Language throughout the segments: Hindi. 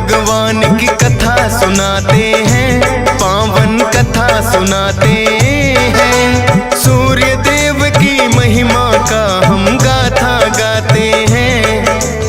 भगवान की कथा सुनाते हैं, पावन कथा सुनाते हैं। सूर्य देव की महिमा का हम गाथा गाते हैं,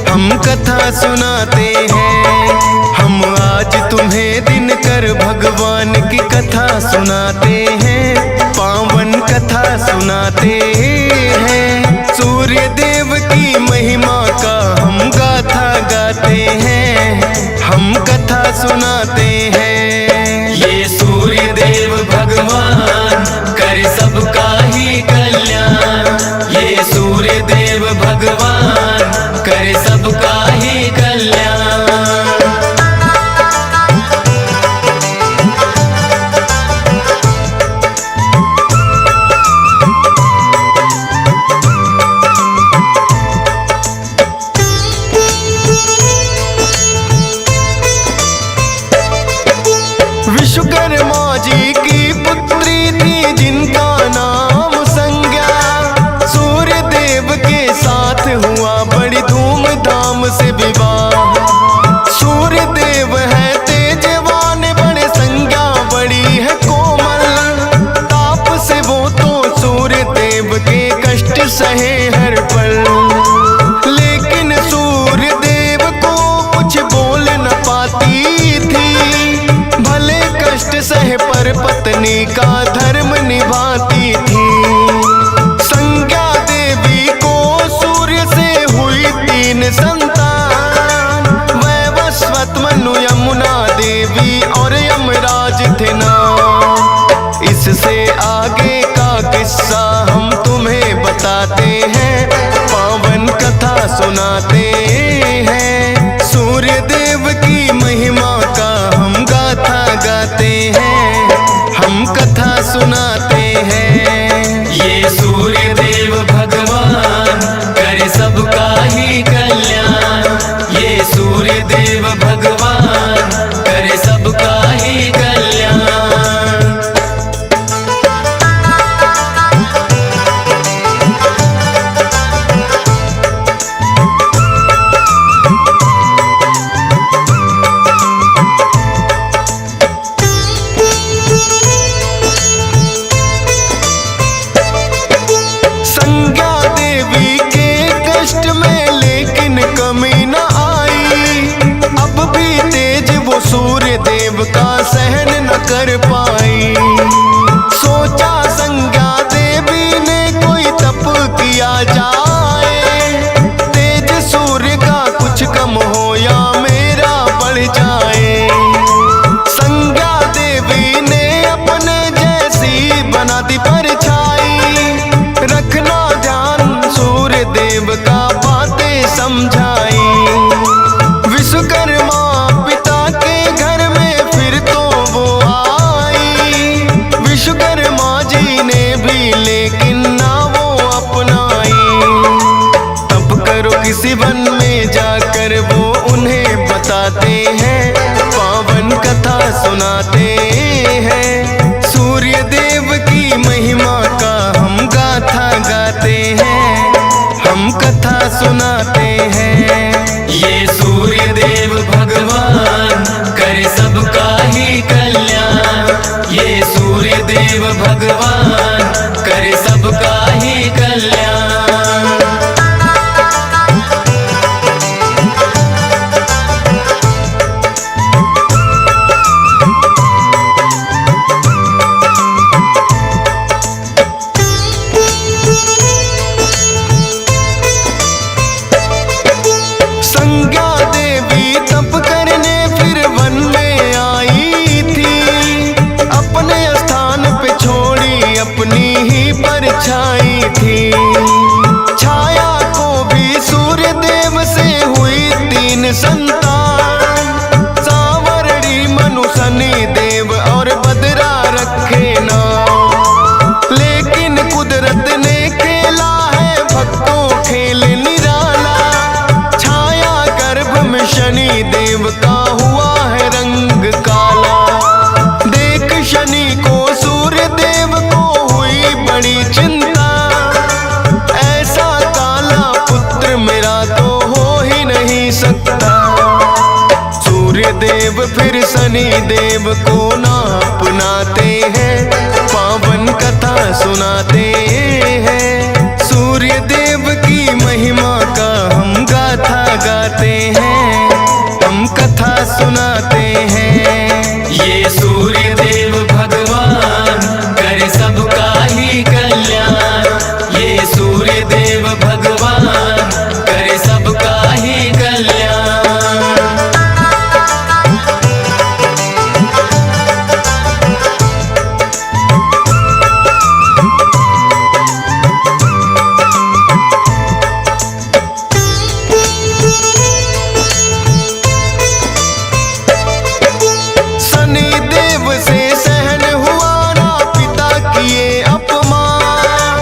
हम कथा सुनाते हैं। हम आज तुम्हें दिनकर भगवान की कथा सुनाते हैं, पावन कथा सुनाते हैं। सूर्य देव की महिमा का हम गाथा गाते हैं, हम कथा सुनाते हैं। ये सूर्य देव भगवान करे सबका ही कल्याण, ये सूर्य देव भगवान करे सबका ही कल्याण। विश्वकर्मा जी की पुत्री थी जिनका नाम संज्ञा, सूर्य देव के साथ हुआ बड़ी धूमधाम से विवाह। सूर्य देव है तेजवान बड़े, संज्ञा बड़ी है कोमल। ताप से वो तो सूर्य देव के कष्ट सहे हर पल, लेकिन सूर्य देव को कुछ बोल न पाती थी। भले कष्ट सहे पर पत्नी का धर्म निभाती थी। संज्ञा देवी को सूर्य से हुई 3 संतान, वैवस्वत, मनु, यमुना देवी और यमराज थे नाम। इससे आगे का किस्सा हम तुम्हें बताते हैं, पावन कथा सुनाते हैं। सूर्य देव की महिमा का हम गाथा गाते हैं, हम कथा सुनाते हैं। ये सूर्य देव भगवान करे सबका ही कल्याण, ये सूर्य देव भगवान करे सबका ही कल्याण। संज्ञा देवी के कष्ट में लेकिन कमी न आई। अब भी तेज वो सूर्य देव का सहन न कर पाई। सोचा संज्ञा देवी ने कोई तप किया जाए, तेज सूर्य का कुछ कम हो या मेरा बढ़ जाए। संज्ञा देवी ने अपने जैसी बना दी परछाई, रखना ध्यान सूर्य देव का बातें समझाई। विश्वकर्मा पिता के घर में फिर तो वो आई, विश्वकर्मा जी ने भी लेकिन ना वो अपनाई। तब करो किसी वन में जाकर वो उन्हें बताते हैं, पावन कथा सुनाते हैं। सूर्य देव की महिमा का हम गाथा गाते हैं, हम कथा सुनाते हैं। ये सूर्य देव भगवान करे सबका ही कल्याण, ये सूर्य देव भगवान करे सबका ही कल्याण। संज्ञा देवी तप करने फिर वन में आई थी, अपने स्थान पे छोड़ी अपनी देव फिर शनि देव को ना अपनाते हैं, पावन कथा सुनाते हैं। सूर्य देव की महिमा का हम गाथा गाते हैं, हम कथा सुनाते हैं। ये सूर्य देव भगवान करे सबका ही कल्याण, ये सूर्य देव भगवान करे सबका ही कल्याण। शनि देव से सहन हुआ ना पिता किए अपमान,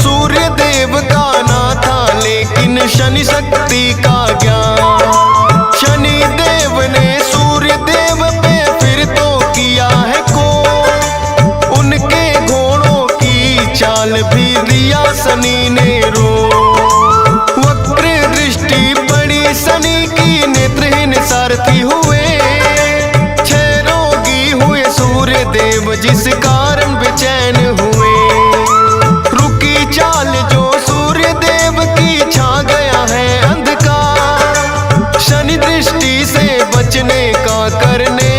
सूर्य देव का ना था लेकिन शनि शक्ति का ज्ञान। शनि देव ने सूर्य देव पे फिर तो किया है को, उनके घोड़ों की चाल भी दिया शनि ने रो। वक्र दृष्टि पड़ी शनि की, नेत्रहीन सारथी हुए। सूर्य देव जिस कारण बेचैन हुए, रुकी चाल जो सूर्य देव की छा गया है अंधकार। शनि दृष्टि से बचने का करने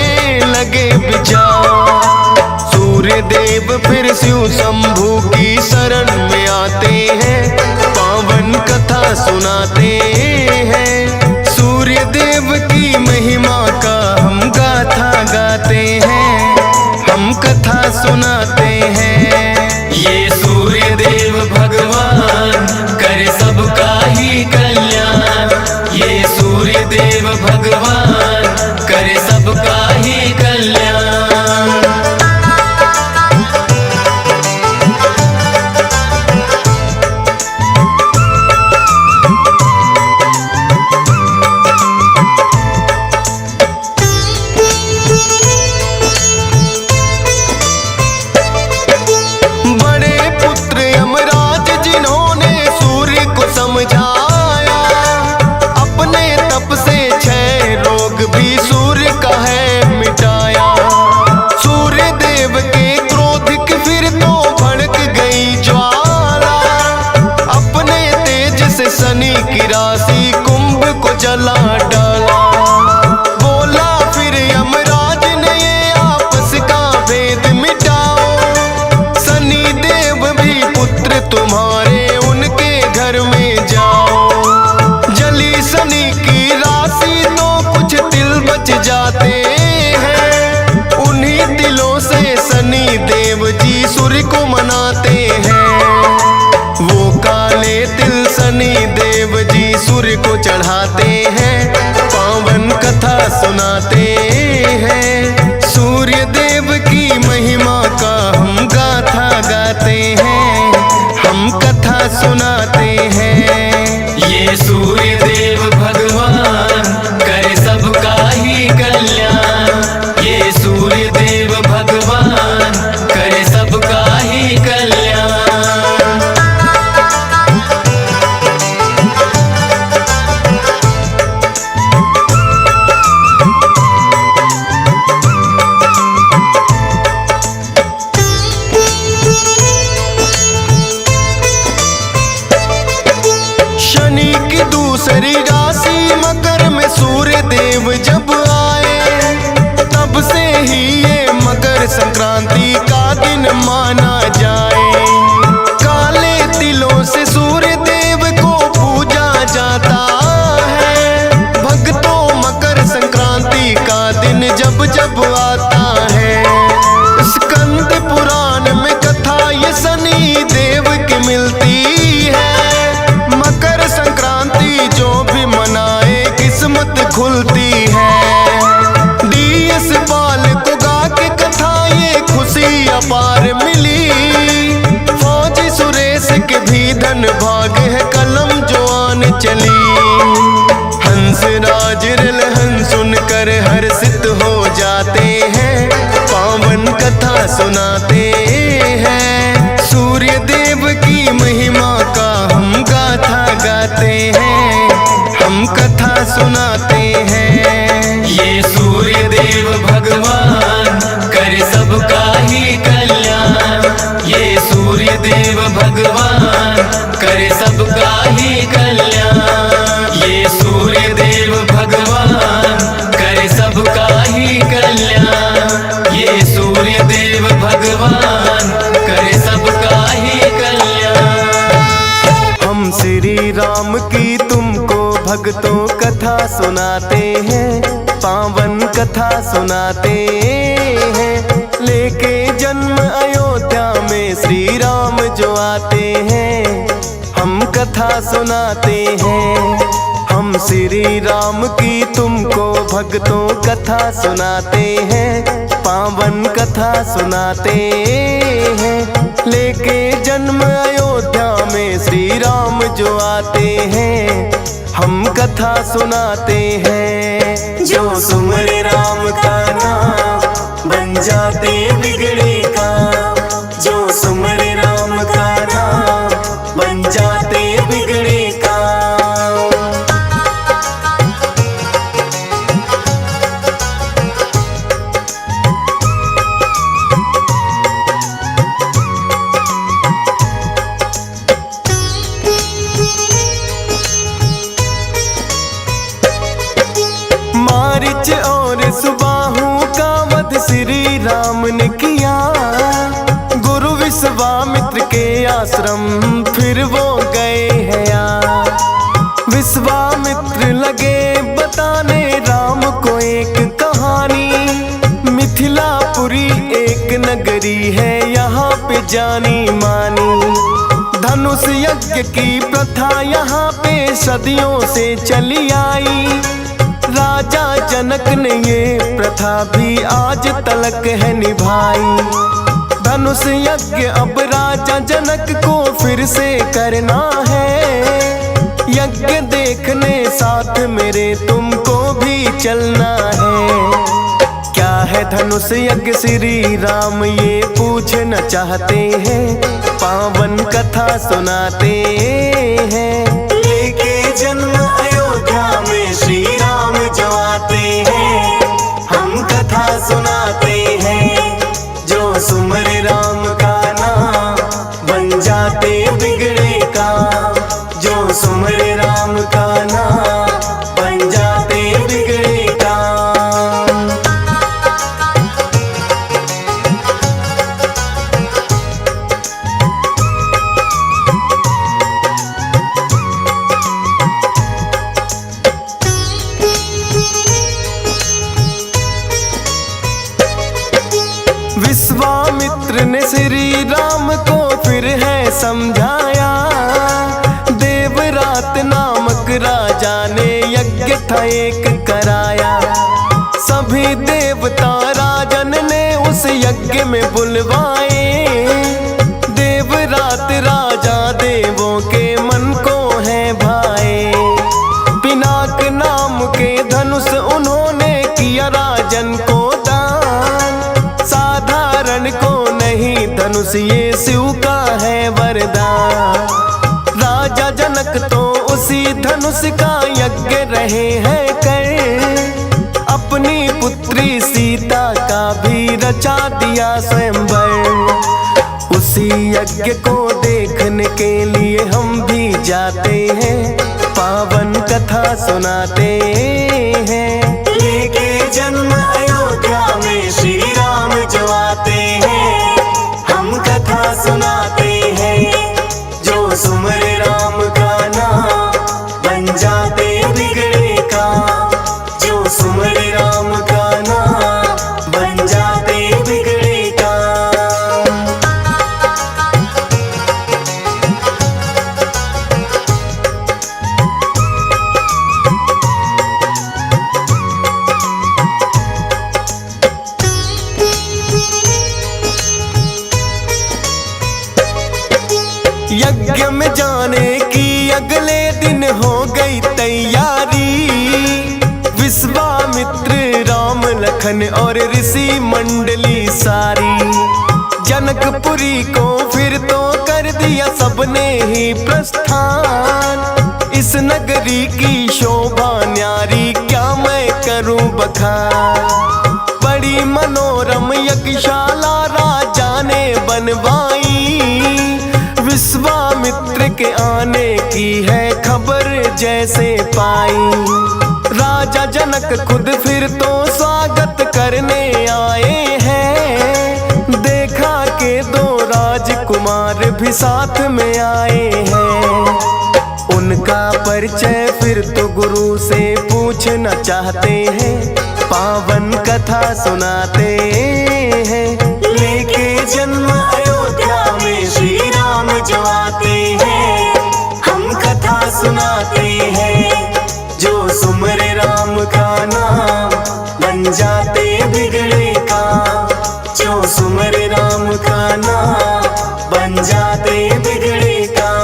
लगे विचार। सूर्य देव फिर शिव शंभु की शरण में आते हैं, पावन कथा सुनाते हैं। सूर्य देव की महिमा का हम गाथा गाते हैं, हम कथा सुनाते हैं। ये सूर्य देव भगवान करे सबका ही कल्याण, ये सूर्य देव भगवान करे सबका ही कल्याण। समझाया अपने तप से 6 रोग भी सूर्य का है मिटाया। सूर्य देव के क्रोध की फिर तो भड़क गई ज्वाला, अपने तेज से शनि की राशि कुंभ को जला डाला। बोला फिर यमराज ने ये आपस का भेद मिटाओ, शनि देव भी पुत्र तुम्हारे उनके घर में जाओ। जली शनि की राशि तो कुछ तिल बच जाते हैं, उन्हीं तिलों से शनि देव जी सूर्य को मनाते हैं। वो काले तिल शनि देव जी सूर्य को चढ़ाते हैं, पावन कथा सुनाते हैं। सूर्य देव की महिमा का हम गाथा गाते हैं, हम कथा सुनाते हैं। ये सूर्य देव भगवान करे सबका ही कल्याण, ये सूर्य देव भगवान करे सबका ही कल्याण। शनि की दूसरी राशि मकर में सूर्य देव जब आए, तब से ही ये मकर संक्रांति का दिन माना जाए। काले तिलों से सूर्य देव को पूजा जाता है, भक्तों मकर संक्रांति का दिन जब जब आता है। स्कंद पुराण में कथा ये शनि देव की मिलती है, मकर संक्रांति जो भी मनाए किस्मत खुलती है। डीएस बाल को गा के कथा ये खुशी अपार मिली, फौजी सुरेश के भी धन भाग है कलम जो आन चली। हंस राज रलहन सुनकर हर्षित हो जाते हैं, पावन कथा सुनाते हैं। सूर्य देव की महिमा का हम गाथा गाते हैं, हम कथा सुनाते हैं। ये सूर्य देव भगवान करे सबका ही कल्याण। ये सूर्य देव भगवान करे सबका ही कल्याण। ये सूर्य देव भगवान करे सबका ही कल्याण। हम श्री राम की तुमको भक्तों कथा सुनाते हैं, पावन कथा सुनाते हैं। लेके जन्म अयोध्या में श्री राम जो आते हैं, हम कथा सुनाते हैं। हम श्री राम की तुमको भक्तों कथा सुनाते हैं, पावन कथा सुनाते हैं। लेके जन्म अयोध्या में श्री राम जो आते हैं, हम कथा सुनाते हैं। जो सुमरे राम का नाम बन जाते बिगड़े काम। जो सुमरे राम का नाम बन जाते बिगड़े काम। मारिच और सुबाहु का वध श्री राम ने किया। गुरु विश्वामित्र के आश्रम फिर वो गए हैं यार। विश्वामित्र लगे बताने राम को एक कहानी। मिथिलापुरी एक नगरी है यहाँ पे जानी मानी। धनुष यज्ञ की प्रथा यहाँ पे सदियों से चली आई। राजा जनक ने ये प्रथा भी आज तलक है निभाई। धनुष यज्ञ अब राजा जनक को फिर से करना है। यज्ञ देखने साथ मेरे तुमको भी चलना है। क्या है धनुष यज्ञ श्री राम ये पूछना चाहते हैं, पावन कथा सुनाते हैं। लेके जन्म अयोध्या में श्री राम जो आते हैं, हम कथा सुनाते हैं। जो सुमरे राम का नाम बन जाते बिगड़े काम। जो सुमरे राम का नाम बन जाते बिगड़े काम। विश्वामित्र ने श्री राम को फिर है समझाया। देवरात नामक राजा ने यज्ञ था एक कराया। सभी देवता राजन ने उस यज्ञ में बुलवाए। देवरात राजा देवों के मन को है भाए। पिनाक नाम के धनुष उन्होंने किया राजन को दान। साधारण को नहीं धनुष ये शिव का है वरदान। राजा जनक तो उसी धनुष का यज्ञ रहे हैं कर। अपनी पुत्री सीता का भी रचा दिया स्वयंवर। उसी यज्ञ को देखने के लिए हम भी जाते हैं, पावन कथा सुनाते हैं। लेके जन्म अयोध्या में श्री राम जो आते हैं, हम कथा सुनाते हैं। जो सुमरे राम का नाम बन जाते बिगड़े काम। जो सुमरे राम का नाम बन जाते बिगड़े काम। यज्ञ में जाने की अगले दिन हो गई तैयारी। विश्वामित्र राम लखन और ऋषि मंडली सारी। जनकपुरी को फिर तो कर दिया सबने ही प्रस्थान। इस नगरी की शोभा न्यारी क्या मैं करूं बखान। बड़ी मनोरम यज्ञशाला राजा ने बनवाई। विश्व के आने की है खबर जैसे पाई, राजा जनक खुद फिर तो स्वागत करने आए हैं। देखा के दो राजकुमार भी साथ में आए हैं। उनका परिचय फिर तो गुरु से पूछना चाहते हैं, पावन कथा सुनाते हैं। लेके जन्म अयोध्या में श्री राम जो आते हैं, हम कथा सुनाते हैं। जो सुमरे राम का नाम बन जाते बिगड़े काम, जो सुमरे राम का नाम बन जाते बिगड़े काम।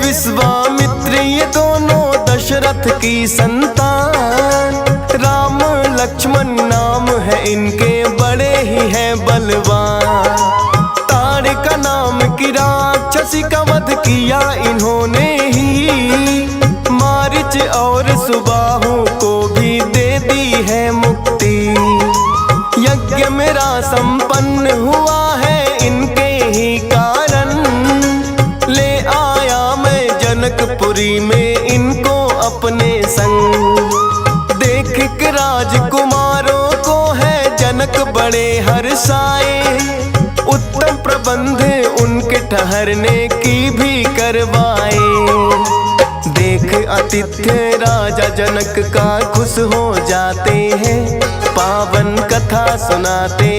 विश्वामित्र ये दोनों दशरथ की संतान, राम लक्ष्मण नाम है इनके, बड़े ही हैं बलवान। ताड़का नाम की राक्षसी का वध किया इन्होंने ही, मारीच और सुबाहु को भी दे दी है मुक्ति। यज्ञ मेरा संपन्न हुआ है इनके ही कारण, ले आया मैं जनकपुरी में इनको अपने संग। देख के राजकुमारों को है जनक बड़े हर्षाए, उत्तम प्रबंध उनके ठहरने की भी करवाए। देख आतिथ्य राजा जनक का खुश हो जाते हैं, पावन कथा सुनाते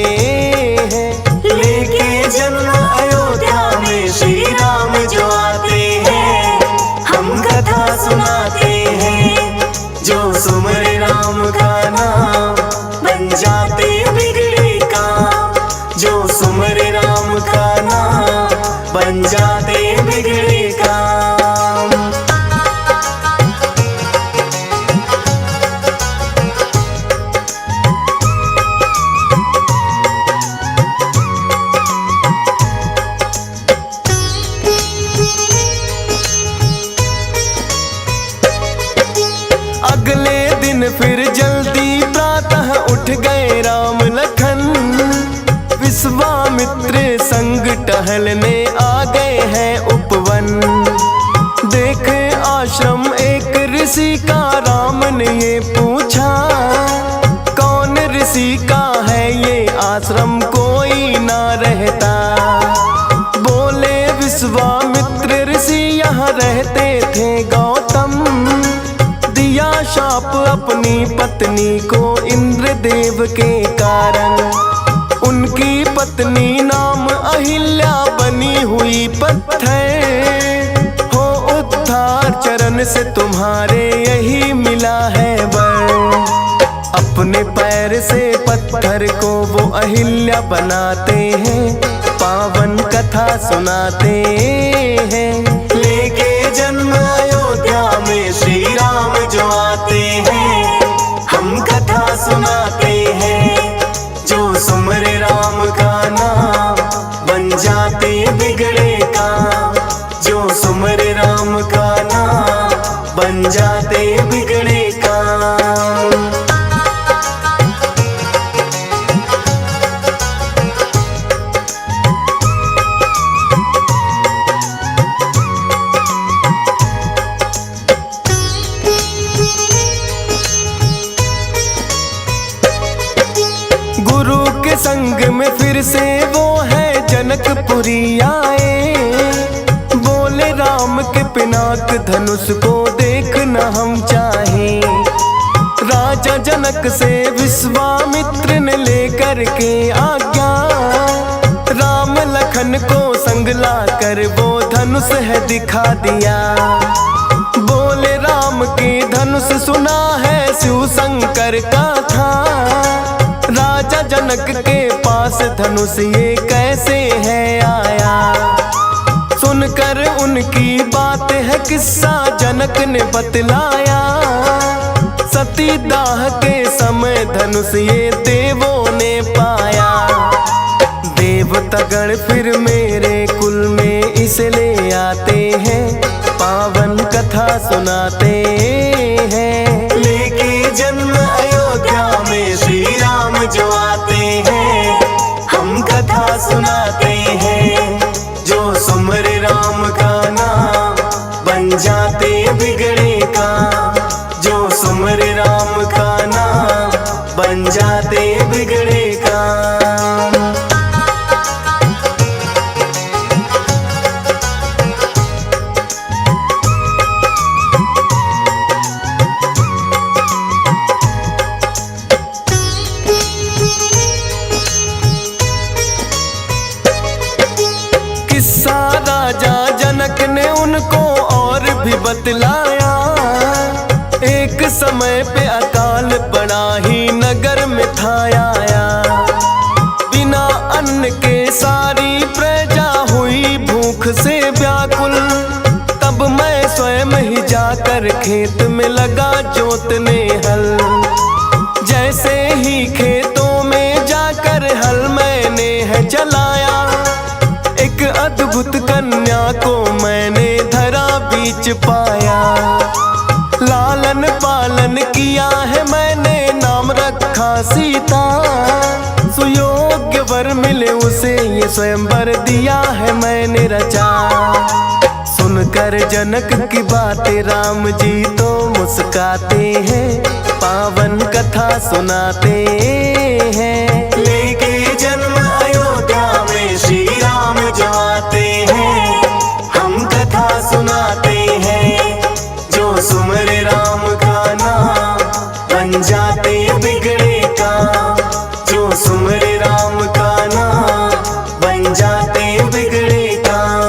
हैं। लेके जन्म अयोध्या में श्री राम जो आते हैं, हम कथा सुनाते हैं। जो सुमरे राम का नाम बन जाते बिगड़े काम, जो सुमरे राम का नाम बन जाते बिगड़े काम। अगले दिन फिर जल्दी प्रातः उठ गए राम लखन, विश्वामित्र संग टहलने आ गए हैं उपवन। देख आश्रम एक ऋषि का, राम ने ये पूछा, कौन ऋषि का है ये आश्रम, कोई ना रहता। बोले विश्वामित्र ऋषि यहाँ रहते थे गौतम, दिया शाप अपनी पत्नी को इंद्रदेव के कारण। उनकी पत्नी नाम अहिल्या बनी हुई पत्थर, हो उद्धार चरण से तुम्हारे यही मिला है वर। अपने पैर से पत्थर को वो अहिल्या बनाते हैं, पावन कथा सुनाते हैं। लेके जन्म अयोध्या में श्री राम जो आते हैं, हम कथा सुनाते हैं। जो सुमरे राम का नाम बन जाते बिगड़े काम, जो सुमरे राम का नाम बन जाते बिगड़े काम। संग में फिर से वो है जनकपुरी आए, बोले राम के पिनाक धनुष को देखना हम चाहे। राजा जनक से विश्वामित्र ने लेकर के आज्ञा, राम लखन को संग ला कर वो धनुष है दिखा दिया। बोले राम के धनुष सुना है शिव शंकर का था, राजा जनक के पास धनुष ये कैसे है आया। सुनकर उनकी बात है किस्सा जनक ने बतलाया, सती दाह के समय धनुष ये देवों ने पाया। देव देवतागण फिर मेरे कुल में इसे ले आते हैं, पावन कथा सुनाते हैं। लेके जन्म अयोध्या में श्री राम जो आते हैं, हम कथा सुनाते हैं। जो सुमरे राम का नाम बन जाते बिगड़े काम, जो सुमरे राम का नाम बन जाते बिगड़े काम। किस्सा राजा जनक ने उनको और भी बतलाया। एक समय पे अकाल पड़ा ही नगर में था आया, बिना अन्न के सारी प्रजा हुई भूख से व्याकुल। तब मैं स्वयं ही जाकर खेत में लगा जोतने हल। जैसे ही खेतों में जाकर हल मैंने है चलाया, एक अद्भुत कन्या को मैंने धरा बीच पाया। लालन पालन किया है मैंने, नाम रखा सीता। सुयोग्य वर मिले उसे ये स्वयंवर दिया है मैंने रचा। सुनकर जनक की बातें राम जी तो मुस्काते हैं, पावन कथा सुनाते हैं। लेके जन्म अयोध्या में श्री राम जो आते हैं, हम कथा सुनाते हैं। जो सुमरे राम का नाम बन जाते बिगड़े काम, जो सुमरे राम का नाम बन जाते बिगड़े काम।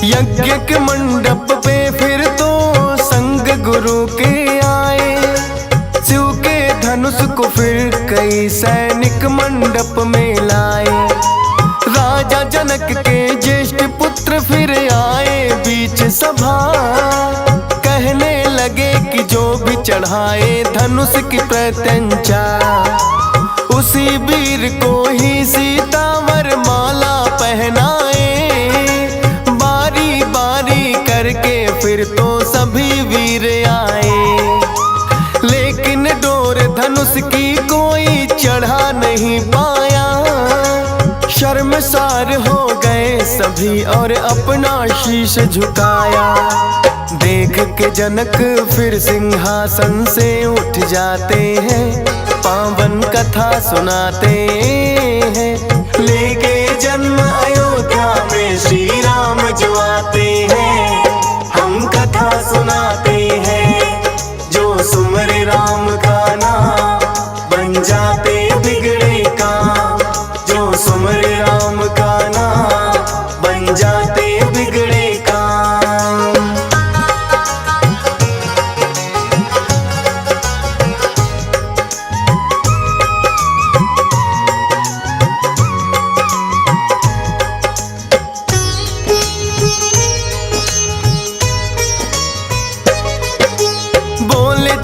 यज्ञ के मंडप पे फिर तो संग गुरु के आए। शिव के धनुष को फिर कई सैनिक मंडप में लाए। राजा जनक के ज्येष्ठ पुत्र फिर आए बीच सभा। कहने लगे कि जो भी चढ़ाए धनुष की प्रत्यंचा, उसी वीर को ही सीता वर माला पहनाए। करके फिर तो सभी वीर आए, लेकिन डोर धनुष की कोई चढ़ा नहीं पाया। शर्मसार हो गए सभी और अपना शीश झुकाया। देख के जनक फिर सिंहासन से उठ जाते हैं, पावन कथा सुनाते हैं। लेके जन्म अयोध्या में श्री राम जो आते हैं, हम कथा सुनाते हैं। जो सुमरे राम का नाम बन जाते बिगड़े काम, जो सुमरे राम का नाम बन जाते बिगड़े काम।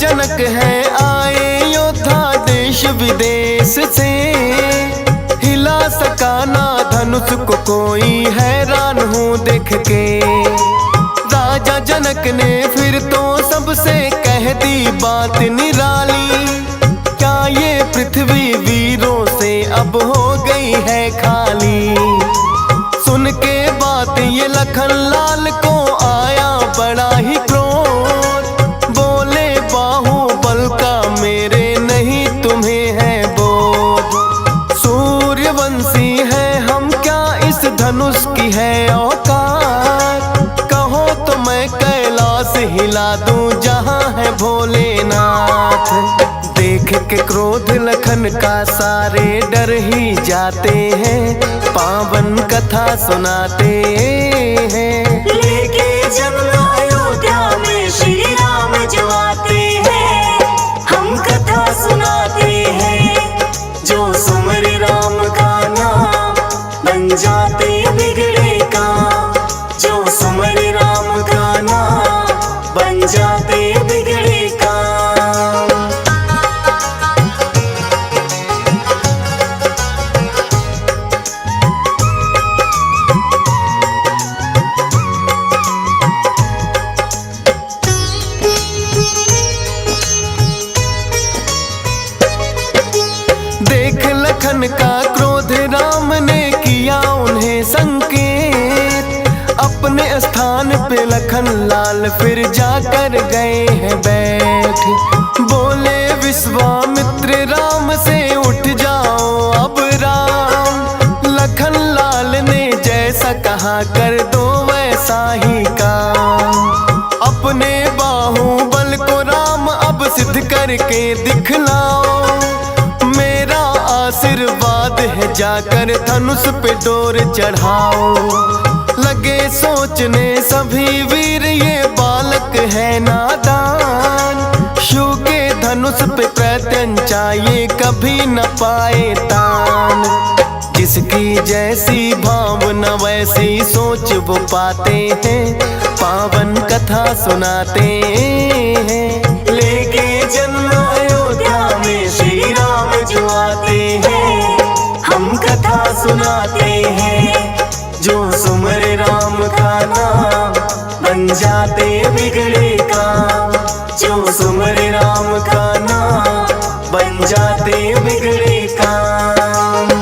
जनक है आए योद्धा देश विदेश से, हिला सका ना धनुष को कोई, हैरान हूँ देख के। राजा जनक ने फिर तो सबसे कह दी बात निराली। क्या ये पृथ्वी वीरों से अब हो गई है खाली। सुन के बात ये लखन लाल को आया बड़ा ही क्रोध। बोले बाहुबल का मेरे नहीं तुम्हें है बोध। सूर्यवंशी है हम, क्या इस धनुष की है औकात। कहो तो मैं कैलाश हिला दूं जहां है भोलेनाथ। देख के क्रोध लखन का सारे डर ही जाते हैं, पावन कथा सुनाते हैं। लेके जन्म अयोध्या में श्री राम जो आते हैं, हम कथा सुनाते हैं। जो जाते बिगड़े काम। जो सुमर राम का नाम बन जाते बिगड़े काम। देख लखन का क्रोध राम ने किया उन्हें संकेत। अपने स्थान पे लखन लाल फिर जाकर गए हैं बैठ। बोले विश्वामित्र राम से उठ जाओ अब राम। लखन लाल ने जैसा कहा कर दो वैसा ही काम। अपने बाहुबल को राम अब सिद्ध करके दिखलाओ। मेरा आशीर्वाद है जाकर धनुष पे डोर चढ़ाओ। लगे सोचने सभी वीर ये बालक है नादान। शिव के धनुष पे प्रत्यंचा ये कभी न पाए तान। जिसकी जैसी भावना वैसी सोच वो पाते हैं। पावन कथा सुनाते हैं। लेके जन्म अयोध्या में श्री राम जो आते हैं। हम कथा सुनाते हैं। जो सुमर राम का नाम बन जाते बिगड़े काम। जो सुमर राम का नाम बन जाते बिगड़े काम।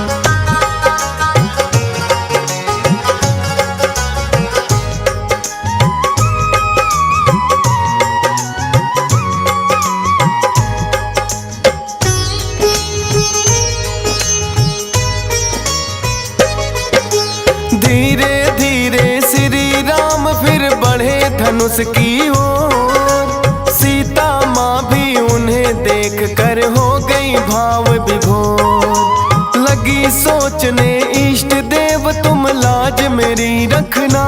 धीरे धीरे श्री राम फिर बढ़े धनुष की ओर। सीता माँ भी उन्हें देख कर हो गई भाव विभोर। लगी सोचने इष्ट देव तुम लाज मेरी रखना।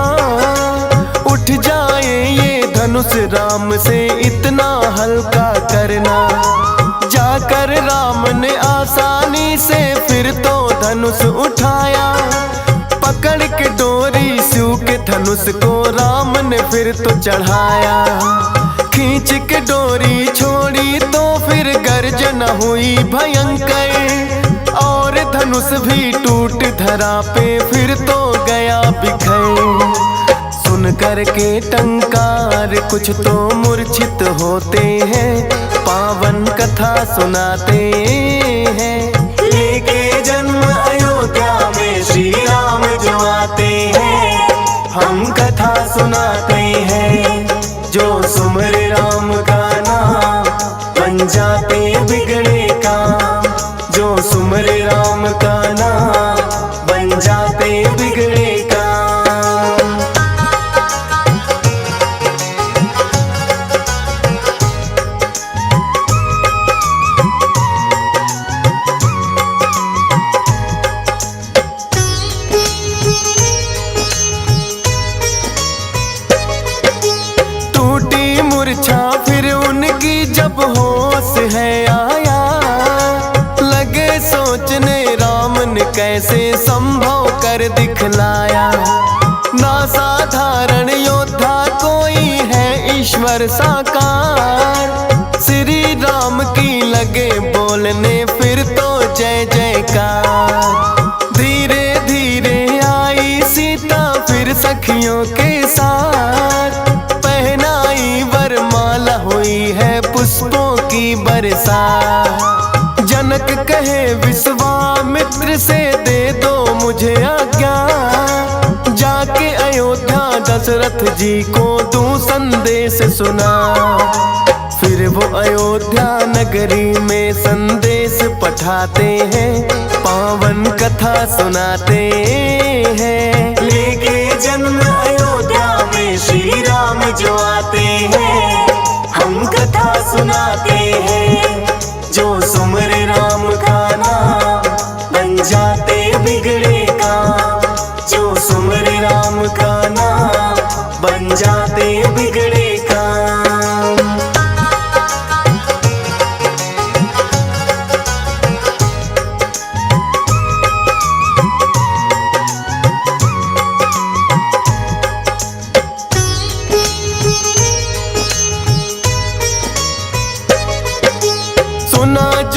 उठ जाए ये धनुष राम से इतना हल्का करना। जाकर राम ने आसानी से फिर तो धनुष उठाया। पकड़ के डोरी शिव के धनुष को राम ने फिर तो चढ़ाया। खींच के डोरी छोड़ी तो फिर गर्जना हुई भयंकर। और धनुष भी टूट धरा पे फिर तो गया बिखर। सुन कर के टंकार कुछ तो मूर्छित होते हैं। पावन कथा सुनाते हैं। लेके जन्म अयोध्या में श्री राम जो आते हैं। हम कथा सुनाते हैं। जो सुमर राम का नाम बन जाते बिगड़े काम। जो सुमर राम का नाम बन जाते बिगड़े काम। टूटी मूर्छा फिर उनकी जब होश है आया। लगे सोचने राम ने कैसे संभव कर दिखलाया। ना साधारण योद्धा कोई है ईश्वर साकार। श्री राम की लगे बोलने फिर तो जय जयकार। धीरे धीरे आई सीता फिर सखियों के साथ। पहनाई वरमाला हुई है पुष्पों की बरसात। जनक कहे विश्वामित्र से दे दो मुझे आज्ञा। जाके अयोध्या दशरथ जी को दूं संदेश सुना। फिर वो अयोध्या नगरी में संदेश पठाते हैं। पावन कथा सुनाते हैं। लेके जन्म अयोध्या में श्री राम जो आते हैं। हम कथा सुनाते हैं। जो सुमर राम का नाम बन जाते बिगड़े काम। जो सुमर राम का नाम बन जाते बिगड़े काम।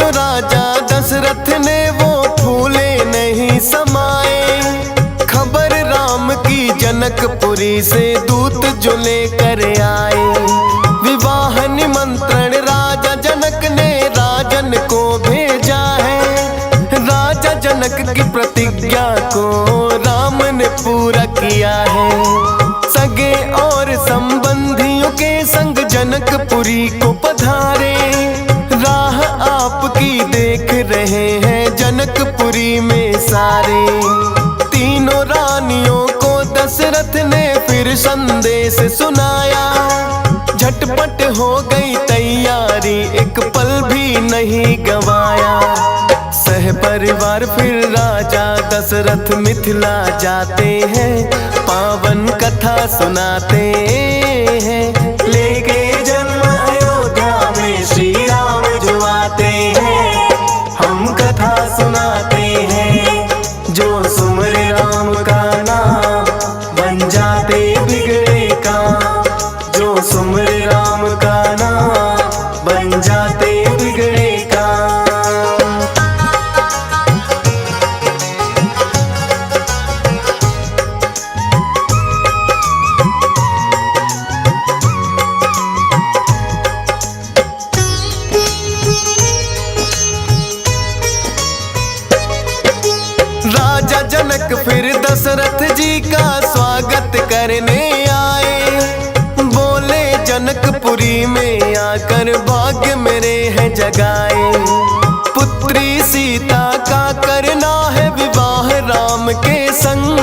जो राजा दशरथ ने वो फूले नहीं समाए। खबर राम की जनकपुरी से दूत जो लेकर आए। विवाह निमंत्रण राजा जनक ने राजन को भेजा है। राजा जनक की प्रतिज्ञा को राम ने पूरा किया है। सगे और संबंधियों के संग जनकपुरी को पधारे। राह आपकी देख रहे हैं जनकपुरी में सारे। तीनों रानियों को दशरथ ने फिर संदेश सुनाया। झटपट हो गई तैयारी, एक पल भी नहीं गवाया। सह परिवार फिर राजा दशरथ मिथिला जाते हैं। पावन कथा सुनाते हैं। लेके जन्म अयोध्या में श्री राम जो आते हैं। हम कथा सुनाते हैं। जो सुमरे राम का नाम बन जाते बिगड़े काम। जो सुमरे राम का नाम बन जाते बिगड़े काम। राजा जनक फिर दशरथ जी का स्वागत करने आए। बोले जनकपुरी में आकर भाग्य मेरे है जगाए। पुत्री सीता का करना है विवाह राम के संग।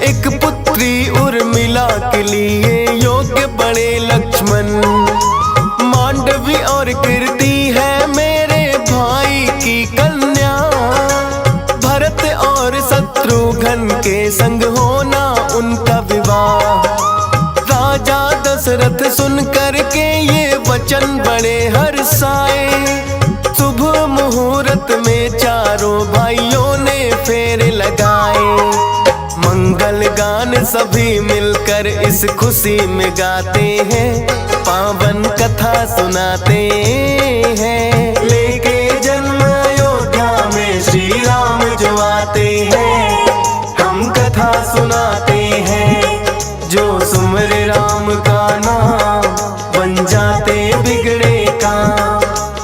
एक पुत्री उर्मिला के लिए योग्य बड़े लक्ष्मण। मांडवी और कीर्ति है मेरे भाई की कन्या। भरत और शत्रुघ्न के संग होना उनका विवाह। राजा दशरथ सुन करके ये वचन बड़े हर्षाए। शुभ मुहूर्त में चारों भाइयों ने फेरे लगाए। मंगल गान सभी मिलकर इस खुशी में गाते हैं। पावन कथा सुनाते हैं। लेके जन्म अयोध्या में श्री राम जो आते हैं। हम कथा सुनाते हैं। जो सुमरे राम का नाम बन जाते बिगड़े काम।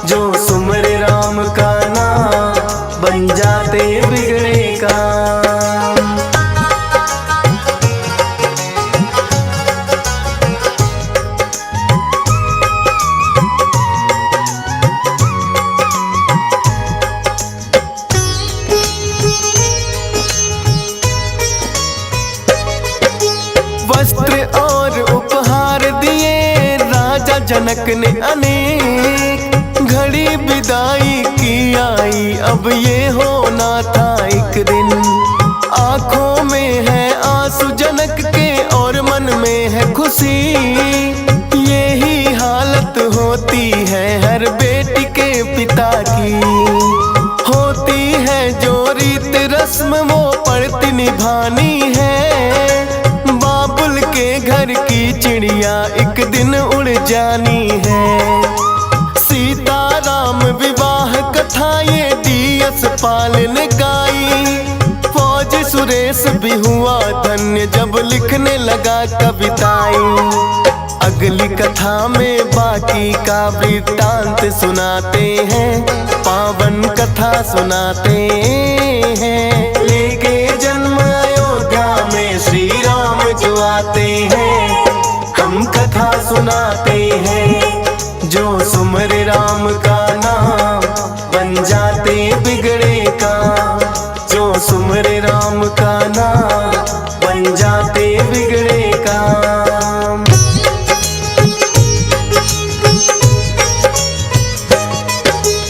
जो सुमरे राम का नाम बन जाते बिगड़े काम। वस्त्र और उपहार दिए राजा जनक ने अनेक। घड़ी विदाई की आई, अब ये होना था एक दिन। आंखों में है आंसू जनक के और मन में है खुशी। यही हालत होती है हर बेटी के पिता की। होती है जो रीत रस्म वो पड़ती निभानी है। बाबुल के घर की चिड़िया एक दिन उड़ जानी है। सीता राम विवाह कथा ये डीएस पाल ने गाई। फौज सुरेश भी हुआ धन्य जब लिखने लगा कविताएं। अगली कथा में बाकी का वृत्तांत सुनाते हैं। पावन कथा सुनाते हैं। लेके जन्म अयोध्या में श्री राम जो आते हैं। हम कथा सुनाते हैं। जो सुमरे राम का नाम बन जाते बिगड़े काम। जो सुमरे राम का नाम बन जाते बिगड़े काम।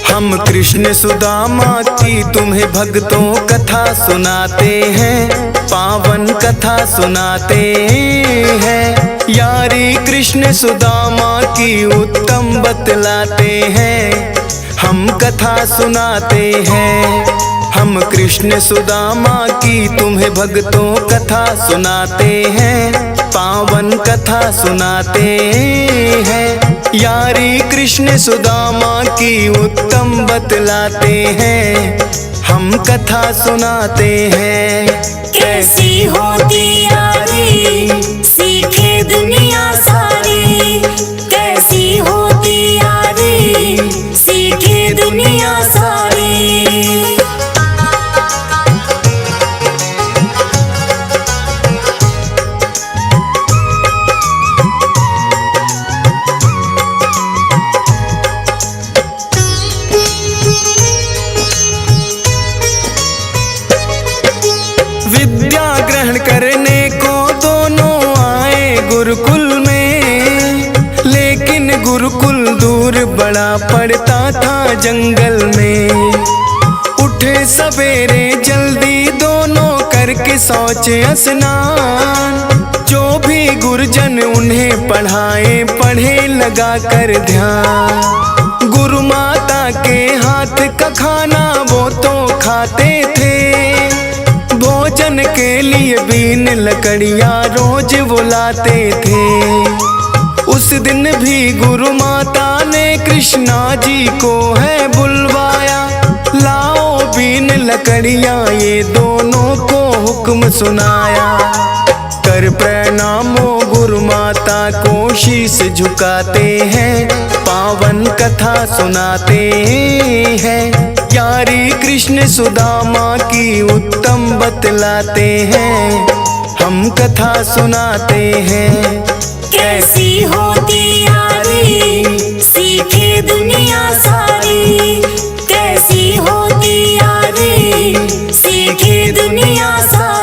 हम कृष्ण सुदामा की तुम्हें भक्तों कथा सुनाते हैं। पावन कथा सुनाते हैं। यारी कृष्ण सुदामा की उत्तम बतलाते हैं। हम कथा सुनाते हैं। हम कृष्ण सुदामा की तुम्हें भक्तों कथा सुनाते हैं, पावन कथा सुनाते हैं। यारी कृष्ण सुदामा की उत्तम बतलाते हैं, हम कथा सुनाते हैं। कैसी होती यारी सीखे दुनिया सारी, कैसी होती यारी सीखे दुनिया सारी। विद्या ग्रहण करने को दोनों आए गुरुकुल में, लेकिन गुरुकुल दूर बड़ा पड़ता था जंगल में। उठे सवेरे जल्दी दोनों करके शौच स्नान, जो भी गुरुजन उन्हें पढ़ाए पढ़े लगा कर ध्यान। गुरु माता के हाथ का खाना वो तो खाते थे, भोजन के लिए बीन लकड़ियाँ रोज वो लाते थे। उस दिन भी गुरु माता ने कृष्णा जी को है बुलवाया, लाओ बीन लकड़ियाँ ये दोनों को हुक्म सुनाया। कर प्रणामो गुरु माता को शीश झुकाते हैं, पावन कथा सुनाते हैं। यारी कृष्ण सुदामा की उत्तम बतलाते हैं, हम कथा सुनाते हैं। कैसी होती यारी सीखे दुनिया सारी, कैसी होती यारी सीखे दुनिया सारी।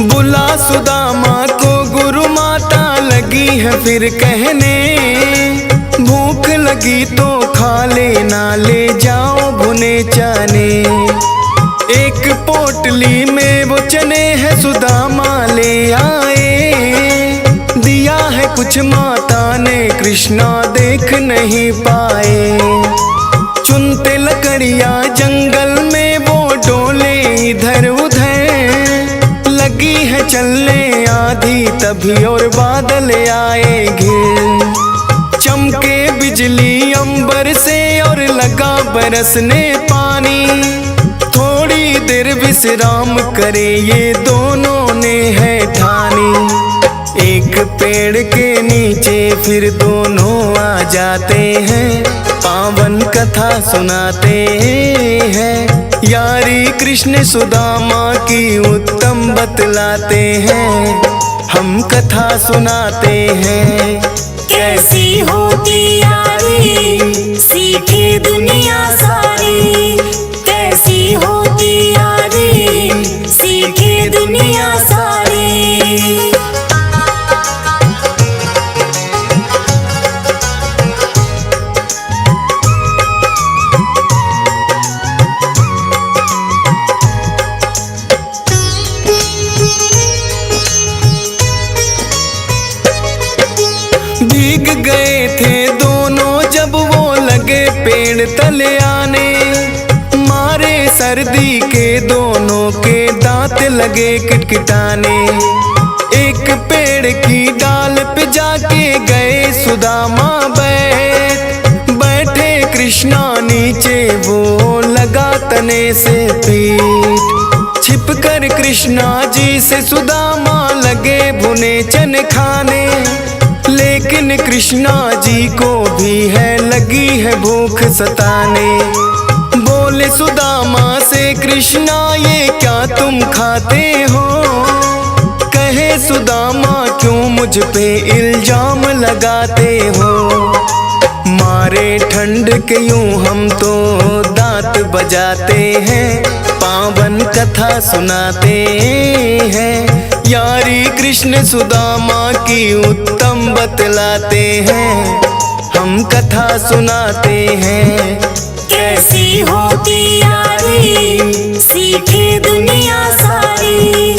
बुला सुदामा को गुरु माता लगी है फिर कहने, भूख लगी तो खा लेना ले जाओ भुने चने। एक पोटली में वो चने है सुदामा ले आए, दिया है कुछ माता ने कृष्णा देख नहीं पाए। चुनते लकड़ियाँ जंगल में वो डोले इधर उधर, लगी है चलने आधी तभी और बादल आए घिर। चमके बिजली अंबर से और लगा बरसने पानी, थोड़ी देर विश्राम करे ये दोनों ने है ठानी। एक पेड़ के नीचे फिर दोनों आ जाते हैं, पावन कथा सुनाते हैं। यारी कृष्ण सुदामा की उत्तम बतलाते हैं, हम कथा सुनाते हैं। कैसी होती यारी सीखे दुनिया सारी, कैसी होती यारी सीखे दुनिया सारी। भीग गए थे दोनों जब वो लगे पेड़ तले आने, मारे सर्दी के दोनों के दांत लगे किटकिटाने। एक पेड़ की डाल पे जाके गए सुदामा बैठे कृष्णा नीचे वो लगा तने से पीठ। छिपकर कृष्णा जी से सुदामा लगे भुने चने खाने, लेकिन कृष्णा जी को भी है लगी है भूख सताने। बोले सुदामा से कृष्णा ये क्या तुम खाते हो, कहे सुदामा क्यों मुझ पे इल्जाम लगाते हो। मारे ठंड के यूं हम तो दांत बजाते हैं, पावन कथा सुनाते हैं। यारी कृष्ण सुदामा की उत्तम बतलाते हैं, हम कथा सुनाते हैं। कैसी होती यारी सीखे दुनिया सारी,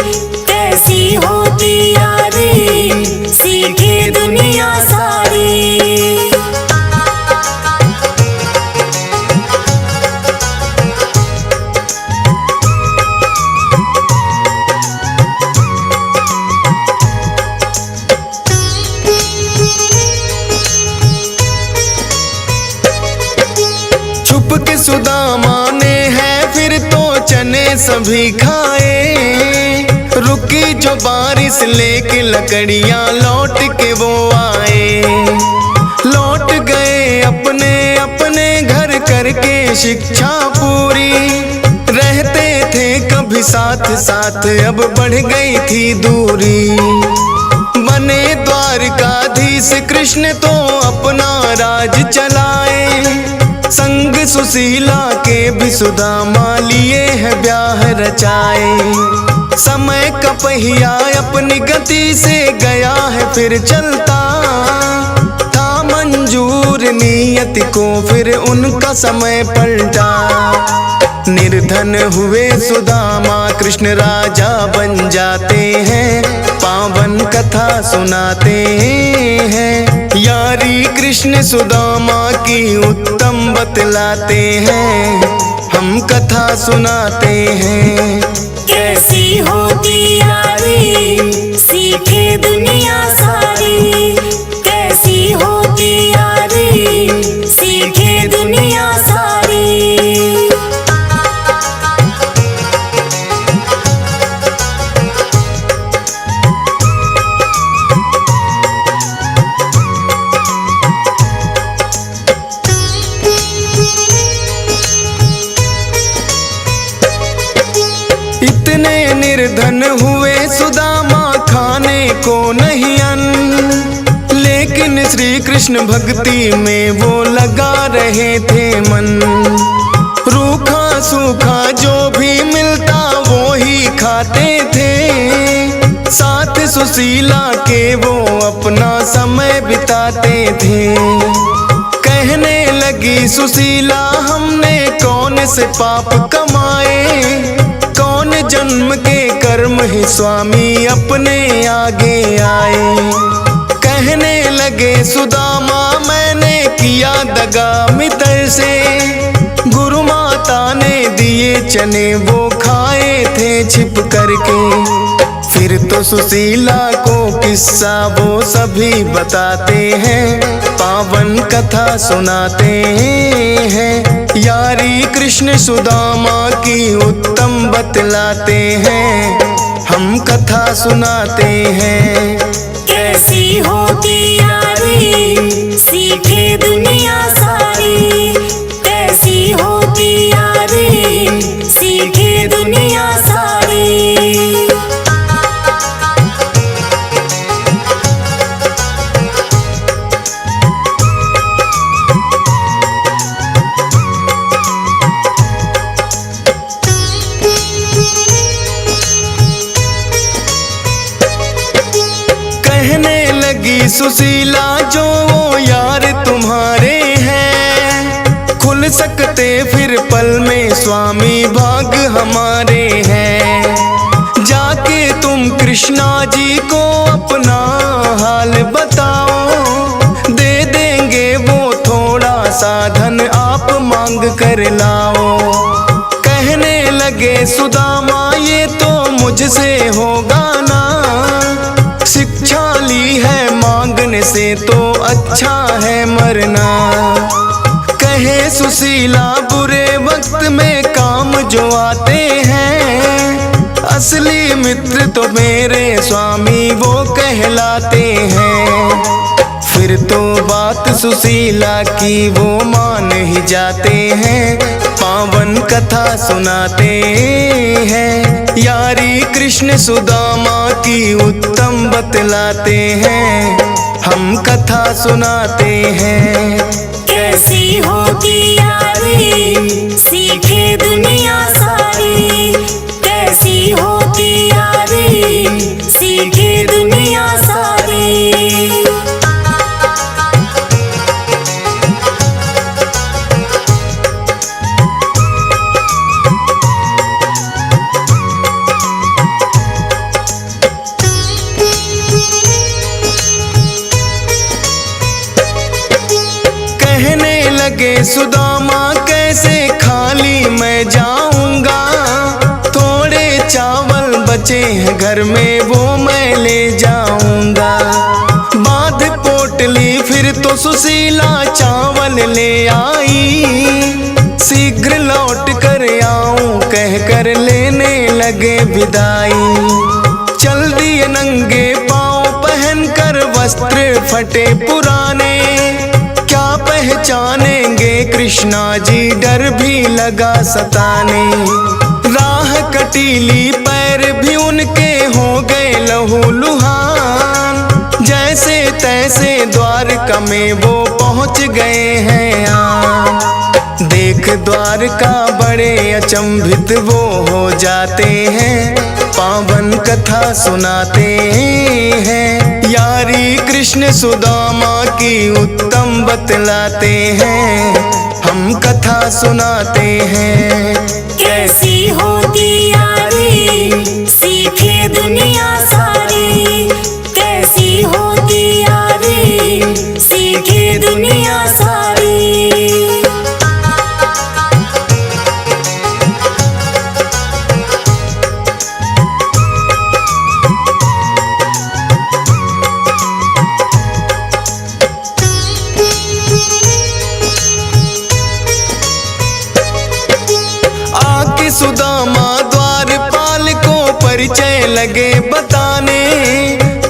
कैसी होती यारी सीखे दुनिया सारी। छुप के सुदामा ने है फिर तो चने सभी खाए, रुकी जो बारिश लेके लकड़ियां लौट के वो आए। लौट गए अपने अपने घर करके शिक्षा पूरी, रहते थे कभी साथ साथ अब बढ़ गई थी दूरी। बने द्वारकाधीश कृष्ण तो अपना राज चलाए, संग सुशीला के भी सुदामा लिए है ब्याह रचाए। समय का पहिया अपनी गति से गया है फिर चलता, था मंजूर नियति को फिर उनका समय पलटा। निर्धन हुए सुदामा कृष्ण राजा बन जाते हैं, पावन कथा सुनाते हैं। यारी कृष्ण सुदामा की उत्तम बतलाते हैं, हम कथा सुनाते हैं। कैसी होती यारी सीखे दुनिया सारी, कैसी होती यारी सीखे दुनिया सारी। इतने निर्धन हुए सुदामा खाने को नहीं अन्न, लेकिन श्री कृष्ण भक्ति में वो लगा रहे थे मन। रूखा सूखा जो भी मिलता वो ही खाते थे, साथ सुशीला के वो अपना समय बिताते थे। कहने लगी सुशीला हमने कौन से पाप कमाए, कौन जन्म के कर्म ही स्वामी अपने आगे आए। कहने लगे सुदामा मैंने किया दगा मित्र से, गुरु माता ने दिए चने वो खाए थे छिप करके। फिर तो सुशीला को किस्सा वो सभी बताते हैं, पावन कथा सुनाते हैं। यारी कृष्ण सुदामा की उत्तम बतलाते हैं, हम कथा सुनाते हैं। कैसी होती यारी सीखे दुनिया सारी, कैसी होती यारी सीखे दुनिया सारी। कहने लगी सुशीला जो वो यार तुम्हारे हैं, खुल सकते फिर पल में स्वामी भाग हमारे हैं। जाके तुम कृष्णा जी को अपना हाल बताओ, दे देंगे वो थोड़ा सा धन आप मांग कर लाओ। कहने लगे सुदामा ये तो मुझसे होगा ना, शिक्षा ली है मांगने से तो अच्छा है मरना। कहे सुशीला बुरे वक्त में काम जो आते हैं, असली मित्र तो मेरे स्वामी वो कहलाते हैं। फिर तो बात सुशीला की वो मान ही जाते हैं, पावन कथा सुनाते हैं। यारी कृष्ण सुदामा की उत्तम बतलाते हैं, हम कथा सुनाते हैं। कैसी होती यारी सीखे दुनिया सारी, कैसी होती यारी सीखे दुनिया सारी। कहने लगे सुदामा कैसे खाली मैं जाऊंगा, थोड़े चावल बचे हैं घर में वो मैं ले जाऊंगा। बांध पोटली फिर तो सुशीला चावल ले आई, शीघ्र लौट कर आऊं कह कर लेने लगे विदाई। चल दिए नंगे पांव पहन कर वस्त्र फटे पुराने, क्या पहचानेंगे कृष्णा जी डर भी लगा सताने। राह कटीली पैर भी उनके हो गए लहू लुहान, जैसे तैसे द्वारका में वो पहुंच गए हैं आन। देख द्वारका बड़े अचंभित वो हो जाते हैं, पावन कथा सुनाते हैं। यारी कृष्ण सुदामा की उत्तम बतलाते हैं, हम कथा सुनाते हैं। कैसी होती यारी सीखे दुनिया सारी, कैसी होती यारी सीखे दुनिया सारी। सुदामा द्वारपाल को परिचय लगे बताने,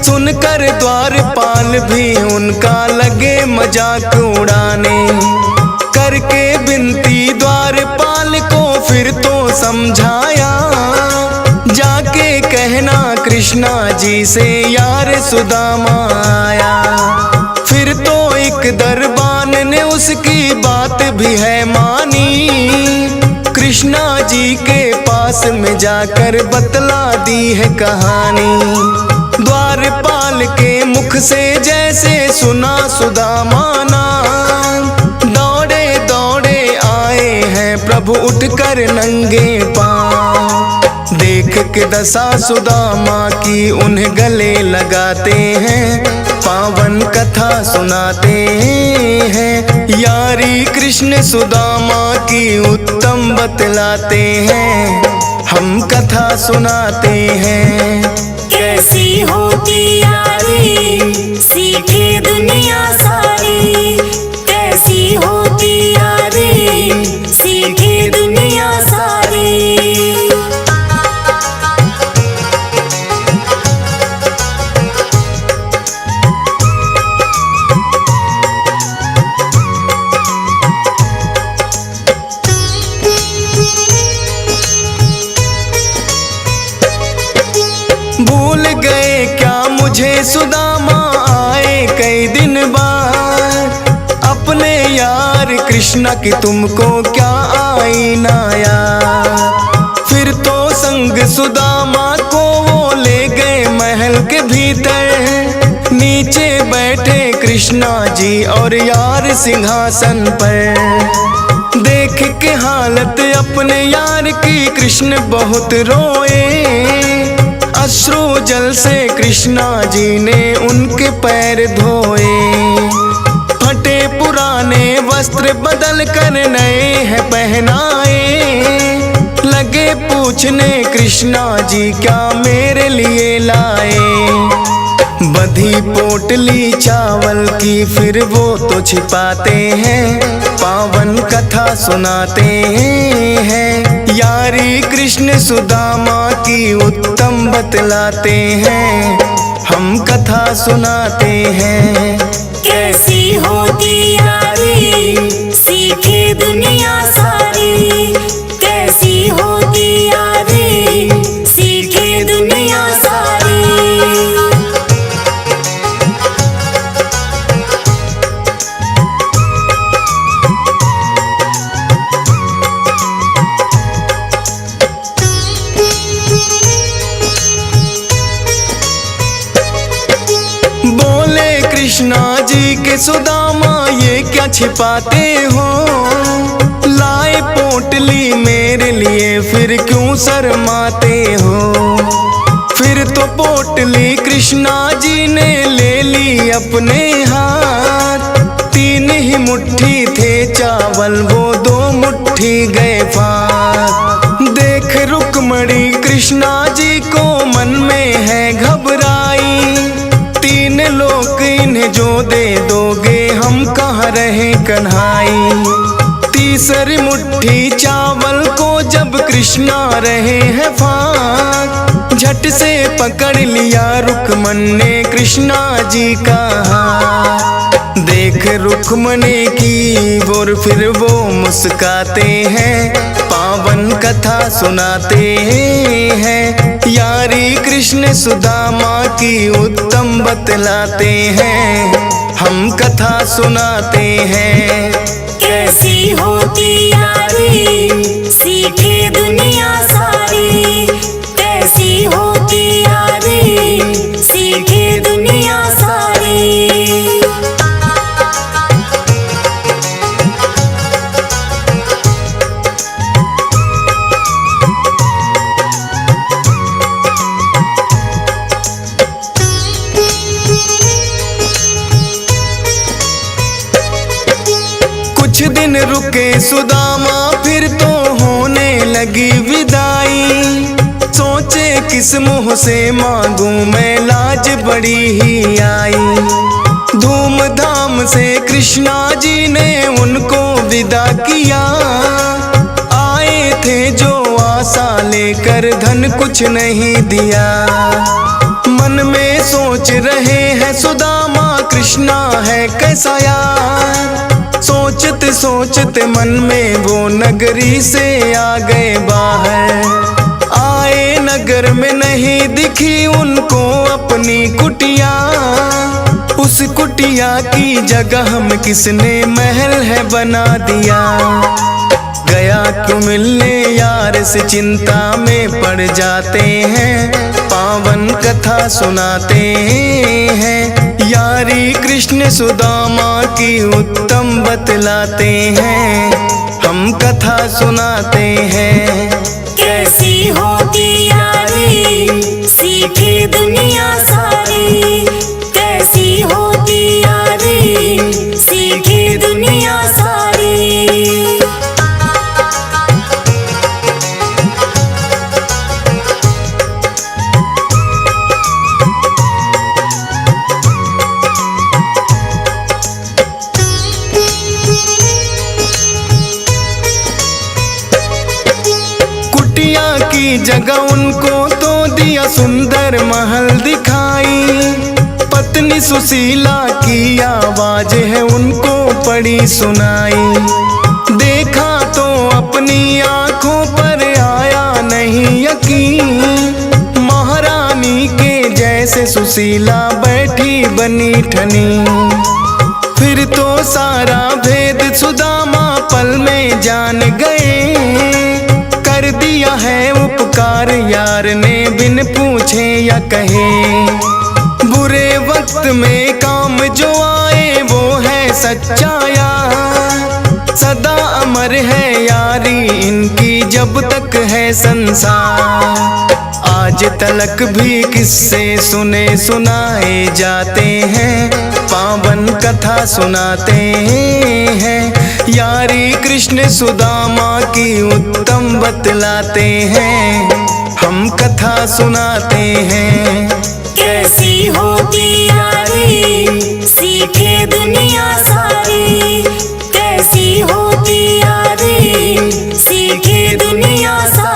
सुनकर द्वारपाल भी उनका लगे मजाक उड़ाने। करके विनती द्वारपाल को फिर तो समझाया, जाके कहना कृष्णा जी से यार सुदामा आया। फिर तो एक दरबान ने उसकी बात भी है मानी, कृष्णा जी के पास में जाकर बतला दी है कहानी। द्वारपाल के मुख से जैसे सुना सुदामा नाम, दौड़े दौड़े आए हैं प्रभु उठकर नंगे पांव। देख के दशा सुदामा की उन्हें गले लगाते हैं, पावन कथा सुनाते हैं। यारी कृष्ण सुदामा की उत्तम बतलाते हैं, हम कथा सुनाते हैं। कैसी होती यारी सीखे दुनिया सारी, कैसी होती यारी सीखे दुनिया सारी। भूल गए क्या मुझे सुदामा आए कई दिन बाद, अपने यार कृष्णा की तुमको क्या आई ना याद। फिर तो संग सुदामा को वो ले गए महल के भीतर, नीचे बैठे कृष्णा जी और यार सिंहासन पर। देख के हालत अपने यार की कृष्ण बहुत रोए, अश्रु जल से कृष्णा जी ने उनके पैर धोए। फटे पुराने वस्त्र बदल कर नए हैं पहनाए, लगे पूछने कृष्णा जी क्या मेरे लिए लाए। बधी पोटली चावल की फिर वो तो छिपाते हैं, पावन कथा सुनाते हैं। यारी कृष्ण सुदामा की उत्तम बतलाते हैं, हम कथा सुनाते हैं। कैसी होती यारी सीखे दुनिया सारी, कैसी होती यारी सीखे दुनिया सारी। कृष्णा जी के सुदामा ये क्या छिपाते हो, लाए पोटली मेरे लिए फिर क्यों शर्माते हो। फिर तो पोटली कृष्णा जी ने ले ली अपने हाथ, तीन ही मुट्ठी थे चावल वो 2 मुट्ठी गए फाक। देख रुक्मणी कृष्णा जी को मन में है घबराई, 3 लोक इन्हें जो दे दोगे हम कहाँ रहे कन्हाई। तीसरी मुट्ठी चावल को जब कृष्णा रहे हैं फाक, झट से पकड़ लिया रुक्मन ने कृष्णा जी का हाथ। देख रुक्मणी की और फिर वो मुस्काते हैं, पावन कथा सुनाते हैं। यारी कृष्ण सुदामा की उत्तम बतलाते हैं, हम कथा सुनाते हैं। कैसी होती यारी सीखे दुनिया सारी, कैसी होती यारी सीखे दुनिया सारी। कुछ दिन रुके सुदामा फिर तो होने लगी विदाई। सोचे किस मुँह से मांगू मैं लाज बड़ी ही आई। धूमधाम से कृष्णा जी ने उनको विदा किया, आए थे जो आशा लेकर धन कुछ नहीं दिया। मन में सोच रहे हैं सुदामा कृष्णा है कैसा यार। सोचते सोचते मन में वो नगरी से आ गए बाहर। आए नगर में नहीं दिखी उनको अपनी कुटिया, उस कुटिया की जगह में किसने महल है बना दिया। गया क्यों मिलने यार से चिंता में पड़ जाते हैं, पावन कथा सुनाते हैं। यारी कृष्ण सुदामा की उत्तम बतलाते हैं, हम कथा सुनाते हैं। कैसी होती यारी सीखे दुनिया सारी, कैसी होती यारी सीखे दुनिया सारी। की जगह उनको तो दिया सुंदर महल दिखाई। पत्नी सुशीला की आवाज है उनको पड़ी सुनाई। देखा तो अपनी आंखों पर आया नहीं यकीन, महारानी के जैसे सुशीला बैठी बनी ठनी। फिर तो सारा भेद सुदामा पल में जान गए, कर दिया है उपकार यार ने बिन पूछे या कहे। बुरे वक्त में काम जो आए वो है सच्चा यार, सदा अमर है यारी इनकी जब तक है संसार। आज तलक भी किस्से सुने सुनाए जाते हैं, पावन कथा सुनाते हैं। यारी कृष्ण सुदामा की उत्तम बतलाते हैं, हम कथा सुनाते हैं। कैसी होती यारी सीखे दुनिया सारी, कैसी होती यारी सीखे दुनिया सारी।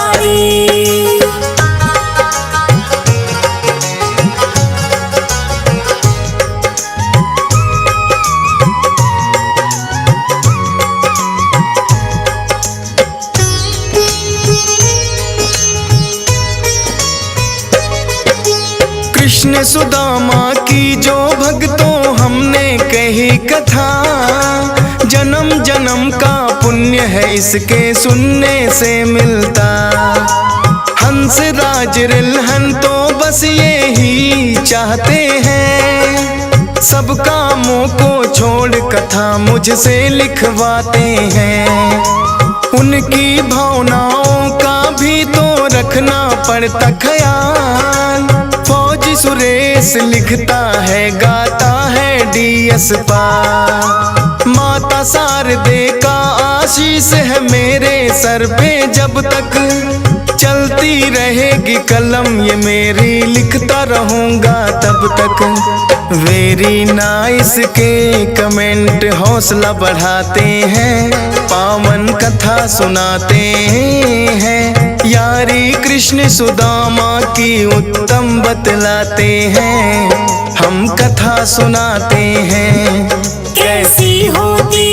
कृष्ण सुदामा की जो भक्तों हमने कही कथा, जन्म जन्म का पुण्य है इसके सुनने से मिलता। हंस राज रिलहन तो बस ये ही चाहते हैं, सब कामों को छोड़ कथा मुझसे लिखवाते हैं। उनकी भावनाओं का भी तो रखना पड़ता ख्याल। फौजी सुरेश लिखता है गाता है DS पा, माता शारदे का आशीष है मेरे सर पे, जब तक चलती रहेगी कलम ये मेरी, लिखता रहूँगा तब तक। वेरी नाइस के कमेंट हौसला बढ़ाते हैं, पावन कथा सुनाते हैं, यारी कृष्ण सुदामा की उत्तम बतलाते हैं, हम कथा सुनाते हैं। कैसी होती